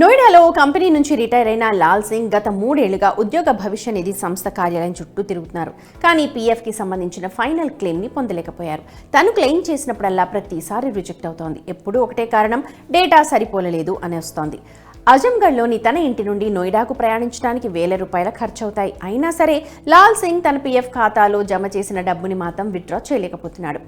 నోయిడాలో company నుంచి retire అయిన లాల్ సింగ్ గత 3 ఏళ్లుగా ఉద్యోగ భవిష్య నిధి సంస్థ కార్యాలయం చుట్టూ తిరుగుతున్నారు. కానీ పీఎఫ్కి సంబంధించిన ఫైనల్ క్లెయిమ్ని పొందలేకపోయారు. తను క్లెయిమ్ చేసినప్పుడల్లా ప్రతిసారి రిజెక్ట్ అవుతోంది. ఎప్పుడూ ఒకటే కారణం, డేటా సరిపోలలేదు అని వస్తోంది. అజంగఢ్లోని తన ఇంటి నుండి నోయిడాకు ప్రయాణించడానికి ₹1,000 ఖర్చవుతాయి. అయినా సరే లాల్ సింగ్ తన పీఎఫ్ ఖాతాలో జమ చేసిన డబ్బుని మాత్రం విత్డ్రా చేయలేకపోతున్నాడు.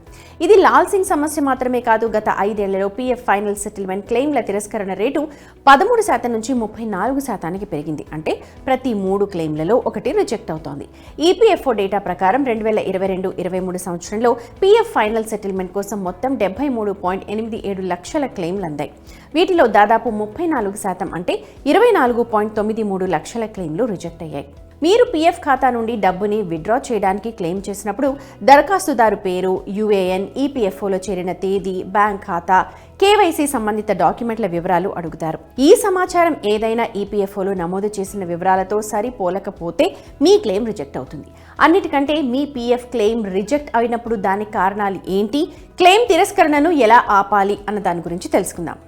ఇది లాల్ సింగ్ సమస్య మాత్రమే కాదు. గత 5 ఏళ్లలో పీఎఫ్ ఫైనల్ సెటిల్మెంట్ క్లెయిమ్ల తిరస్కరణ రేటు 13% నుంచి 34%కి పెరిగింది. అంటే ప్రతి 3 క్లెయిమ్లలో ఒకటి రిజెక్ట్ అవుతోంది. ఈపీఎఫ్ఓ డేటా ప్రకారం 2022-23 సంవత్సరంలో పీఎఫ్ ఫైనల్ సెటిల్మెంట్ కోసం మొత్తం 73.87 లక్షల క్లెయిమ్లు అందాయి. వీటిలో దాదాపు 34% అంటే 24.93 లక్షల క్లెయిమ్లు రిజెక్ట్ అయ్యాయి. మీరు పీఎఫ్ ఖాతా నుండి డబ్బుని విత్డ్రా చేయడానికి క్లెయిమ్ చేసినప్పుడు దరఖాస్తుదారు పేరు, యూఏఎన్, ఈపీఎఫ్ఓలో చేరిన తేదీ, బ్యాంక్ ఖాతా, కేవైసీ సంబంధిత డాక్యుమెంట్ల వివరాలు అడుగుతారు. ఈ సమాచారం ఏదైనా ఈపీఎఫ్ఓలో నమోదు చేసిన వివరాలతో సరిపోలకపోతే మీ క్లెయిమ్ రిజెక్ట్ అవుతుంది. అన్నిటికంటే మీ పీఎఫ్ క్లెయిమ్ రిజెక్ట్ అయినప్పుడు దానికి కారణాలు ఏంటి, క్లెయిమ్ తిరస్కరణను ఎలా ఆపాలి అన్న దాని గురించి తెలుసుకుందాం.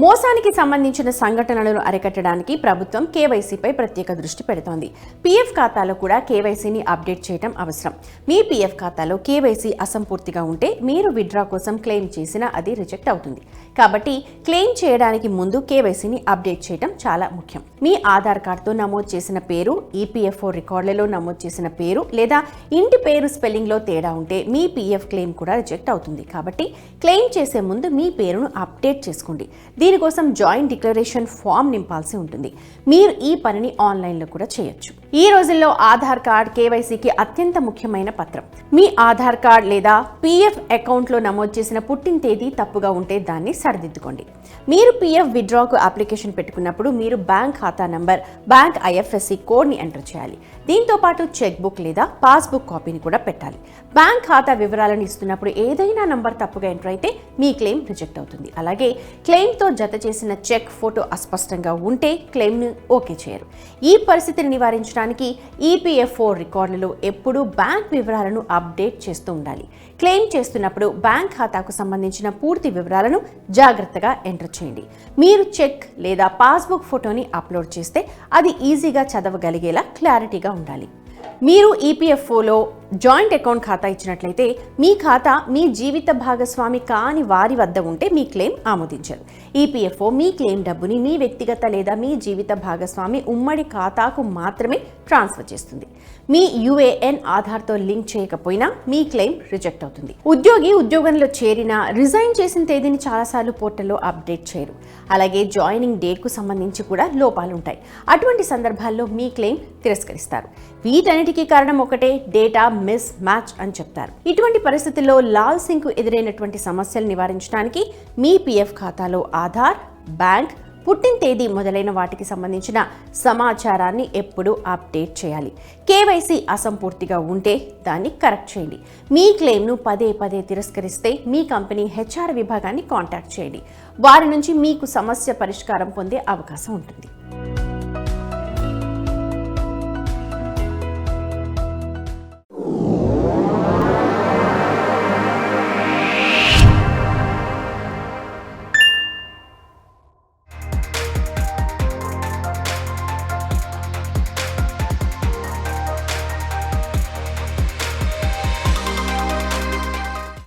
మోసానికి సంబంధించిన సంఘటనలను అరికట్టడానికి ప్రభుత్వం కేవైసీపై ప్రత్యేక దృష్టి పెడుతోంది. పీఎఫ్ ఖాతాలో కూడా కేవైసీని అప్డేట్ చేయడం అవసరం. మీ పీఎఫ్ ఖాతాలో కేవైసీ అసంపూర్తిగా ఉంటే మీరు విత్డ్రా కోసం క్లెయిమ్ చేసినా అది రిజెక్ట్ అవుతుంది. కాబట్టి క్లెయిమ్ చేయడానికి ముందు కేవైసీని అప్డేట్ చేయడం చాలా ముఖ్యం. మీ ఆధార్ కార్డుతో నమోదు చేసిన పేరు, ఈపీఎఫ్ఓ రికార్డులలో నమోదు చేసిన పేరు లేదా ఇంటి పేరు స్పెల్లింగ్లో తేడా ఉంటే మీ పీఎఫ్ క్లెయిమ్ కూడా రిజెక్ట్ అవుతుంది. కాబట్టి క్లెయిమ్ చేసే ముందు మీ పేరును అప్డేట్ చేసుకోండి. దీనికోసం జాయింట్ డిక్లరేషన్ ఫామ్ నింపాల్సి ఉంటుంది. మీరు ఈ పనిని ఆన్లైన్లో కూడా చేయొచ్చు. ఈ రోజుల్లో ఆధార్ కార్డ్ కేవైసీకి అత్యంత ముఖ్యమైన పత్రం. మీ ఆధార్ కార్డ్ లేదా పీఎఫ్ అకౌంట్లో నమోదు చేసిన పుట్టిన తేదీ తప్పుగా ఉంటే దాన్ని సరిదిద్దుకోండి. మీరు పీఎఫ్ విత్డ్రాకు అప్లికేషన్ పెట్టుకున్నప్పుడు మీరు బ్యాంక్ ఖాతా నంబర్, బ్యాంక్ ఐఎఫ్ఎస్సి కోడ్ని ఎంటర్ చేయాలి. దీంతో పాటు చెక్ బుక్ లేదా పాస్బుక్ కాపీని కూడా పెట్టాలి. బ్యాంక్ ఖాతా వివరాలను ఇస్తున్నప్పుడు ఏదైనా నంబర్ తప్పుగా ఎంటర్ అయితే మీ క్లెయిమ్ రిజెక్ట్ అవుతుంది. అలాగే క్లెయిమ్తో జత చేసిన చెక్ ఫోటో అస్పష్టంగా ఉంటే క్లెయిమ్ను ఓకే చేయరు. ఈ పరిస్థితిని నివారించడానికి ఈపీఎఫ్ఓ రికార్డులలో ఎప్పుడూ బ్యాంక్ వివరాలను అప్డేట్ చేస్తూ ఉండాలి. క్లెయిమ్ చేస్తున్నప్పుడు బ్యాంక్ ఖాతాకు సంబంధించిన పూర్తి వివరాలను జాగ్రత్తగా ఎంటర్ చేయండి. మీరు చెక్ లేదా పాస్బుక్ ఫోటోని అప్లోడ్ చేస్తే అది ఈజీగా చదవగలిగేలా క్లారిటీగా ఉండాలి. మీరు ఈపీఎఫ్ఓలో జాయింట్ అకౌంట్ ఖాతా ఇచ్చినట్లయితే మీ ఖాతా మీ జీవిత భాగస్వామి కాని వారి వద్ద ఉంటే మీ క్లెయిమ్ ఆమోదించరు. ఈపీఎఫ్ఓ మీ క్లెయిమ్ డబ్బుని మీ వ్యక్తిగత లేదా మీ జీవిత భాగస్వామి ఉమ్మడి ఖాతాకు మాత్రమే ట్రాన్స్ఫర్ చేస్తుంది. మీ యూఏఎన్ ఆధార్తో లింక్ చేయకపోయినా మీ క్లెయిమ్ రిజెక్ట్ అవుతుంది. ఉద్యోగి ఉద్యోగంలో చేరినా రిజైన్ చేసిన తేదీని చాలాసార్లు పోర్టల్లో అప్డేట్ చేయరు. అలాగే జాయినింగ్ డేట్కు సంబంధించి కూడా లోపాలు ఉంటాయి. అటువంటి సందర్భాల్లో మీ క్లెయిమ్ తిరస్కరిస్తారు. వీటన్నిటికీ కారణం ఒకటే, డేటా మిస్ మ్యాచ్ అని చెప్తారు. ఇటువంటి పరిస్థితుల్లో లాల్ సింగ్కు ఎదురైనటువంటి సమస్యలు నివారించడానికి మీ పీఎఫ్ ఖాతాలో ఆధార్, బ్యాంక్, పుట్టిన తేదీ మొదలైన వాటికి సంబంధించిన సమాచారాన్ని ఎప్పుడూ అప్డేట్ చేయాలి. కేవైసీ అసంపూర్తిగా ఉంటే దాన్ని కరెక్ట్ చేయండి. మీ క్లెయిమ్ను పదే తిరస్కరిస్తే మీ కంపెనీ హెచ్ఆర్ విభాగాన్ని కాంటాక్ట్ చేయండి. వారి నుంచి మీకు సమస్య పరిష్కారం పొందే అవకాశం ఉంటుంది.